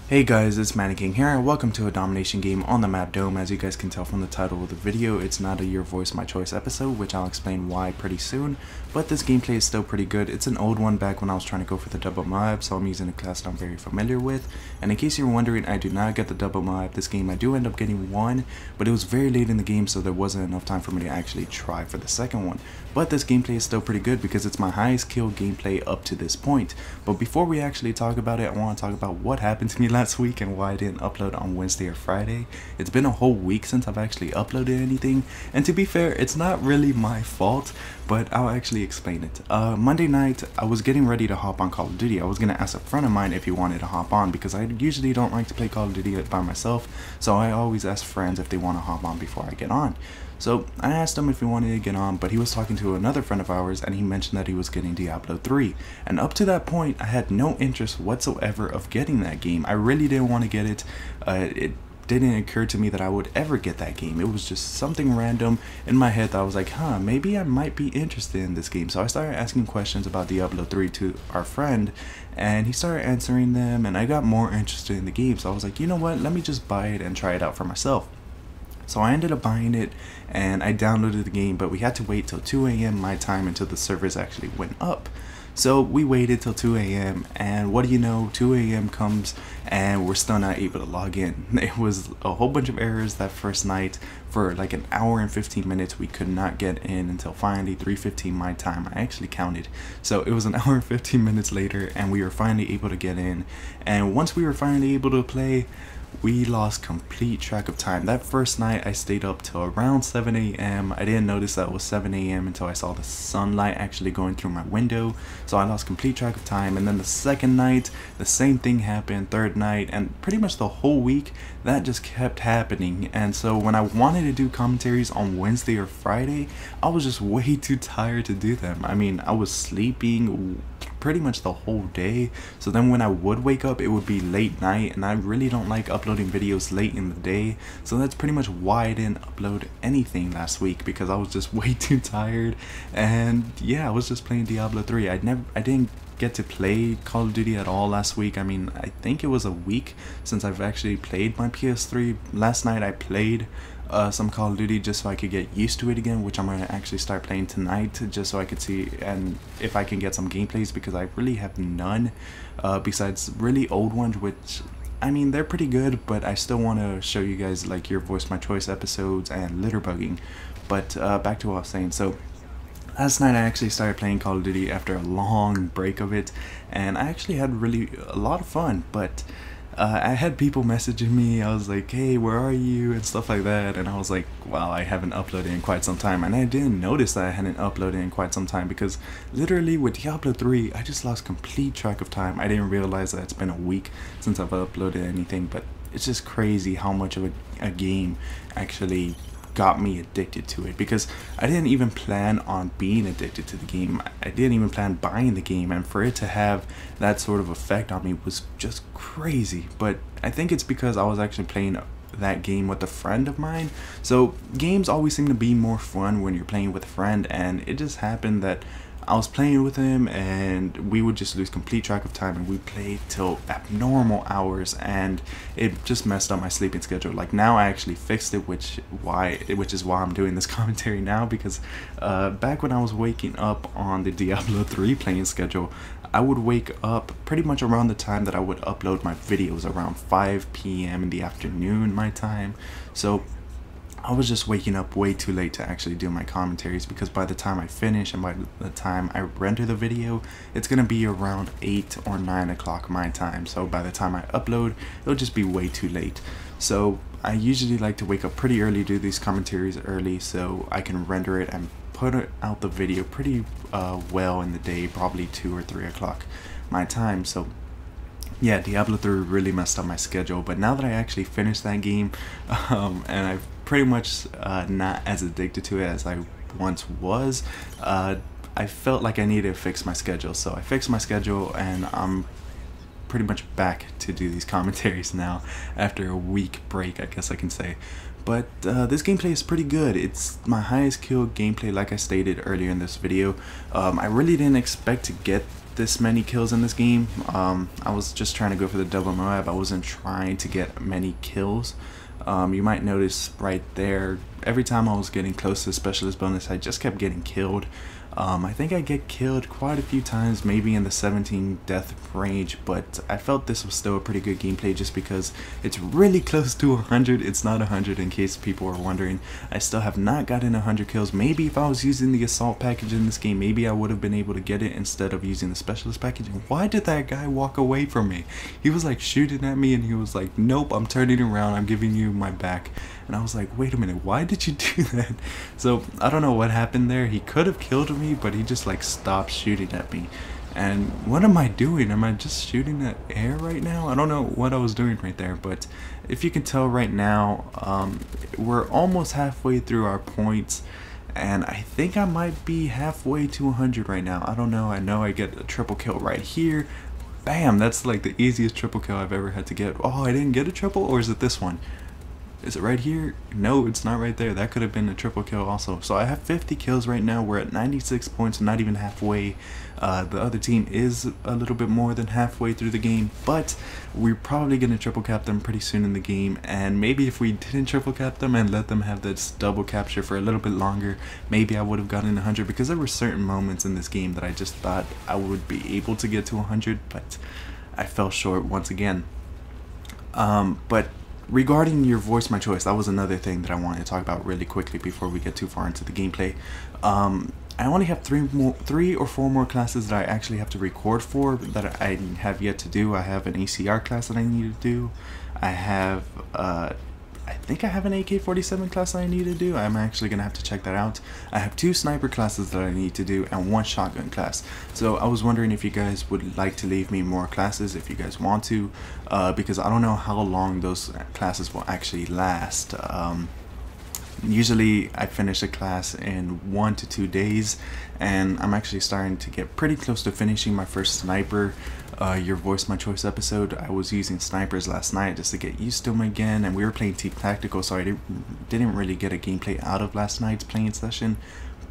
Hey guys, it's Mannequin here, and welcome to a domination game on the map Dome. As you guys can tell from the title of the video, it's not a Your Voice My Choice episode, which I'll explain why pretty soon, but this gameplay is still pretty good. It's an old one back when I was trying to go for the double mob, so I'm using a class that I'm very familiar with, and in case you're wondering, I do not get the double mob this game. I do end up getting one, but it was very late in the game, so there wasn't enough time for me to actually try for the second one. But this gameplay is still pretty good because it's my highest kill gameplay up to this point. But before we actually talk about it, I want to talk about what happened to me last week and why I didn't upload on Wednesday or Friday. It's been a whole week since I've actually uploaded anything, and to be fair, it's not really my fault, but I'll actually explain it. Monday night, I was getting ready to hop on Call of Duty. I was going to ask a friend of mine if he wanted to hop on because I usually don't like to play Call of Duty by myself, so I always ask friends if they want to hop on before I get on. So I asked him if he wanted to get on, but he was talking to another friend of ours and he mentioned that he was getting Diablo 3. And up to that point, I had no interest whatsoever of getting that game. I really didn't want to get it. It didn't occur to me that I would ever get that game. It was just something random in my head that I was like, maybe I might be interested in this game. So I started asking questions about Diablo 3 to our friend, and he started answering them, and I got more interested in the game. So I was like, you know what, let me just buy it and try it out for myself. So I ended up buying it and I downloaded the game, but we had to wait till 2 a.m. my time until the servers actually went up. So we waited till 2 a.m. and what do you know, 2 a.m. comes and we're still not able to log in. It was a whole bunch of errors that first night. For like an hour and 15 minutes we could not get in until finally 3:15 my time. I actually counted. So it was an hour and 15 minutes later and we were finally able to get in. And once we were finally able to play, we lost complete track of time. That first night I stayed up till around 7 a.m. I didn't notice that it was 7 a.m. until I saw the sunlight actually going through my window. So I lost complete track of time. And then the second night, the same thing happened. Third night, and pretty much the whole week, that just kept happening. And so when I wanted to do commentaries on Wednesday or Friday, I was just way too tired to do them. I mean, I was sleeping pretty much the whole day, so then when I would wake up it would be late night, and I really don't like uploading videos late in the day, so that's pretty much why I didn't upload anything last week, because I was just way too tired. And yeah, I was just playing Diablo 3. I didn't get to play Call of Duty at all last week. I mean, I think it was a week since I've actually played my PS3. Last night I played some Call of Duty just so I could get used to it again, which I'm going to actually start playing tonight just so I could see and if I can get some gameplays, because I really have none besides really old ones, which I mean they're pretty good, but I still want to show you guys like Your Voice My Choice episodes and litter bugging. But back to what I was saying. So last night I actually started playing Call of Duty after a long break of it, and I actually had really a lot of fun, but I had people messaging me. I was like, hey, where are you, and stuff like that, and I was like, wow, I haven't uploaded in quite some time. And I didn't notice that I hadn't uploaded in quite some time, because literally with Diablo 3 I just lost complete track of time. I didn't realize that it's been a week since I've uploaded anything, but it's just crazy how much of a game actually got me addicted to it, because I didn't even plan on being addicted to the game. I didn't even plan buying the game, and for it to have that sort of effect on me was just crazy. But I think it's because I was actually playing that game with a friend of mine. So games always seem to be more fun when you're playing with a friend, and it just happened that I was playing with him and we would just lose complete track of time, and we played till abnormal hours, and it just messed up my sleeping schedule. Like now I actually fixed it, which is why I'm doing this commentary now, because back when I was waking up on the Diablo 3 playing schedule, I would wake up pretty much around the time that I would upload my videos, around 5 p.m. in the afternoon my time. So I was just waking up way too late to actually do my commentaries, because by the time I finish and by the time I render the video, it's gonna be around 8 or 9 o'clock my time. So by the time I upload, it'll just be way too late. So I usually like to wake up pretty early, do these commentaries early, so I can render it and put out the video pretty well in the day, probably 2 or 3 o'clock my time. So yeah, Diablo 3 really messed up my schedule, but now that I actually finished that game, and I've pretty much not as addicted to it as I once was, I felt like I needed to fix my schedule. So I fixed my schedule, and I'm pretty much back to do these commentaries now after a week break, I guess I can say. But this gameplay is pretty good. It's my highest kill gameplay, like I stated earlier in this video. I really didn't expect to get this many kills in this game. I was just trying to go for the double Moab. I wasn't trying to get many kills. You might notice right there, every time I was getting close to the specialist bonus, I just kept getting killed. I think I get killed quite a few times, maybe in the 17 death range, but I felt this was still a pretty good gameplay just because it's really close to 100. It's not 100 in case people are wondering. I still have not gotten 100 kills. Maybe if I was using the assault package in this game, maybe I would have been able to get it instead of using the specialist package. And why did that guy walk away from me? He was like shooting at me and he was like, nope, I'm turning around, I'm giving you my back. And I was like, wait a minute, why did you do that? So I don't know what happened there. He could have killed me, but he just like stopped shooting at me. And what am I doing? Am I just shooting at air right now? I don't know what I was doing right there, but if you can tell right now, we're almost halfway through our points, and I think I might be halfway to 100 right now. I don't know. I know I get a triple kill right here. Bam, that's like the easiest triple kill I've ever had to get. Oh, I didn't get a triple, or is it this one? Is it right here? No, it's not right there. That could have been a triple kill also. So I have 50 kills right now. We're at 96 points, not even halfway. The other team is a little bit more than halfway through the game, but we're probably going to triple cap them pretty soon in the game. And maybe if we didn't triple cap them and let them have this double capture for a little bit longer, maybe I would have gotten 100, because there were certain moments in this game that I just thought I would be able to get to 100, but I fell short once again. But regarding your voice my choice, that was another thing that I wanted to talk about really quickly before we get too far into the gameplay. I only have three or four more classes that I actually have to record for that I have yet to do. I have an ACR class that I need to do. I have I think I have an AK-47 class that I need to do. I'm actually gonna have to check that out. I have 2 sniper classes that I need to do and 1 shotgun class. So I was wondering if you guys would like to leave me more classes if you guys want to, because I don't know how long those classes will actually last. Usually I finish a class in 1 to 2 days, and I'm actually starting to get pretty close to finishing my first sniper your voice my choice episode. I was using snipers last night just to get used to them again, and we were playing team tactical, so I didn't really get a gameplay out of last night's playing session.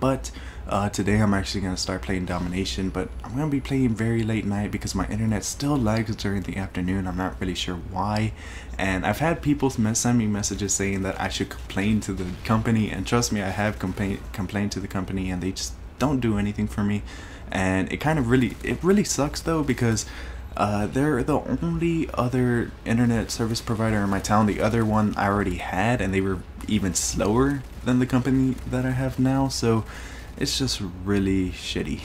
But today I'm actually going to start playing domination, but I'm going to be playing very late night because my internet still lags during the afternoon. I'm not really sure why, and I've had people send me messages saying that I should complain to the company, and trust me, I have complained to the company, and they just don't do anything for me. And it really sucks though, because they're the only other internet service provider in my town. The other one I already had, and they were even slower than the company that I have now. So it's just really shitty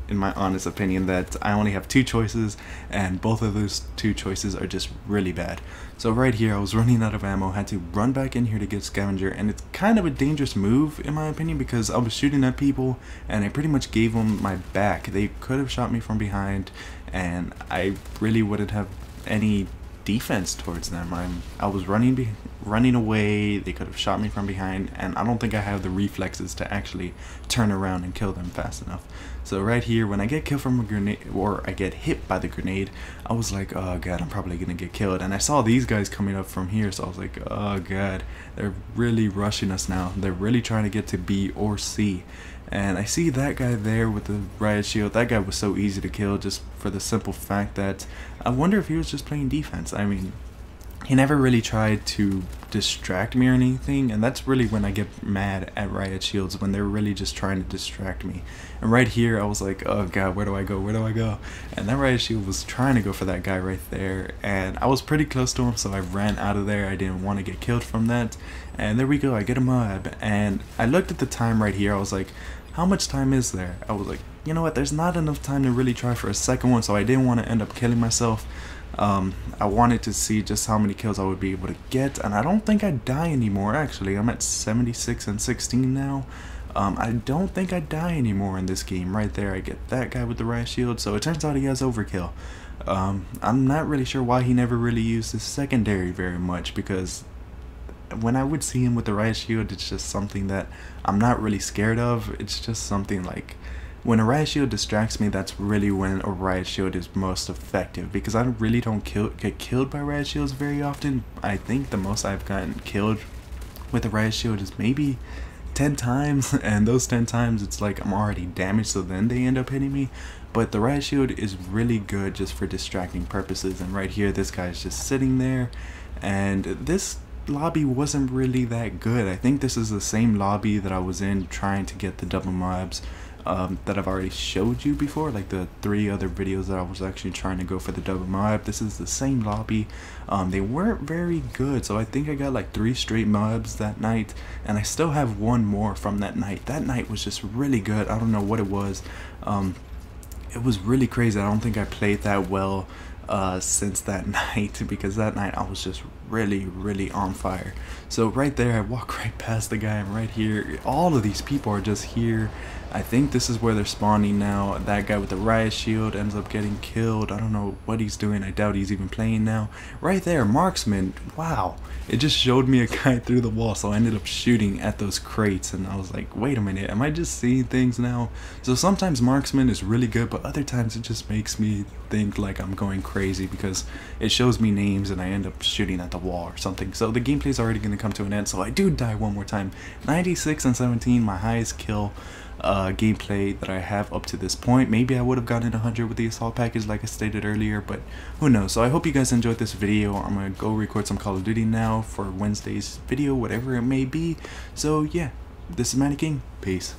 in my honest opinion, that I only have 2 choices, and both of those 2 choices are just really bad. So right here I was running out of ammo, had to run back in here to get scavenger, and it's kind of a dangerous move in my opinion, because I was shooting at people and I pretty much gave them my back. They could have shot me from behind and I really wouldn't have any defense towards them. I was running away, they could have shot me from behind, and I don't think I have the reflexes to actually turn around and kill them fast enough. So right here, when I get killed from a grenade, or I get hit by the grenade, I was like, oh god, I'm probably gonna get killed. And I saw these guys coming up from here, so I was like, oh god, they're really rushing us now. They're really trying to get to B or C. And I see that guy there with the riot shield. That guy was so easy to kill, just for the simple fact that I wonder if he was just playing defense. I mean, he never really tried to distract me or anything, and that's really when I get mad at riot shields, when they're really just trying to distract me. And right here I was like, oh god, where do I go, where do I go? And that riot shield was trying to go for that guy right there, and I was pretty close to him, so I ran out of there. I didn't want to get killed from that. And there we go, I get a Moab, and I looked at the time right here. I was like, how much time is there? I was like, you know what, there's not enough time to really try for a second one, so I didn't want to end up killing myself. I wanted to see just how many kills I would be able to get, and I don't think I die anymore. Actually, I'm at 76 and 16 now. I don't think I die anymore in this game. Right there, I get that guy with the riot shield, so it turns out he has overkill. I'm not really sure why he never really used his secondary very much, because when I would see him with the riot shield, it's just something that I'm not really scared of. It's just something like, when a riot shield distracts me, that's really when a riot shield is most effective, because I really don't get killed by riot shields very often. I think the most I've gotten killed with a riot shield is maybe 10 times, and those 10 times it's like I'm already damaged, so then they end up hitting me. But the riot shield is really good just for distracting purposes, and right here this guy's just sitting there, and this lobby wasn't really that good. I think this is the same lobby that I was in trying to get the double mobs that I've already showed you before, like the 3 other videos that I was actually trying to go for the double mob. This is the same lobby. They weren't very good, so I think I got like 3 straight mobs that night, and I still have 1 more from that night. That night was just really good. I don't know what it was. It was really crazy. I don't think I played that well since that night, because that night I was just really on fire. So right there, I walk right past the guy, and right here all of these people are just here. I think this is where they're spawning now. That guy with the riot shield ends up getting killed. I don't know what he's doing. I doubt he's even playing now. Right there, marksman. Wow, it just showed me a guy through the wall, so I ended up shooting at those crates, and I was like, wait a minute, am I just seeing things now? So sometimes marksman is really good, but other times it just makes me think like I'm going crazy, because it shows me names and I end up shooting at the wall or something. So the gameplay is already going to come to an end, so I do die one more time. 96 and 17, my highest kill gameplay that I have up to this point. Maybe I would have gotten 100 with the assault package like I stated earlier, but who knows. So I hope you guys enjoyed this video. I'm gonna go record some Call of Duty now for Wednesday's video, whatever it may be. So yeah, this is Manny King. Peace.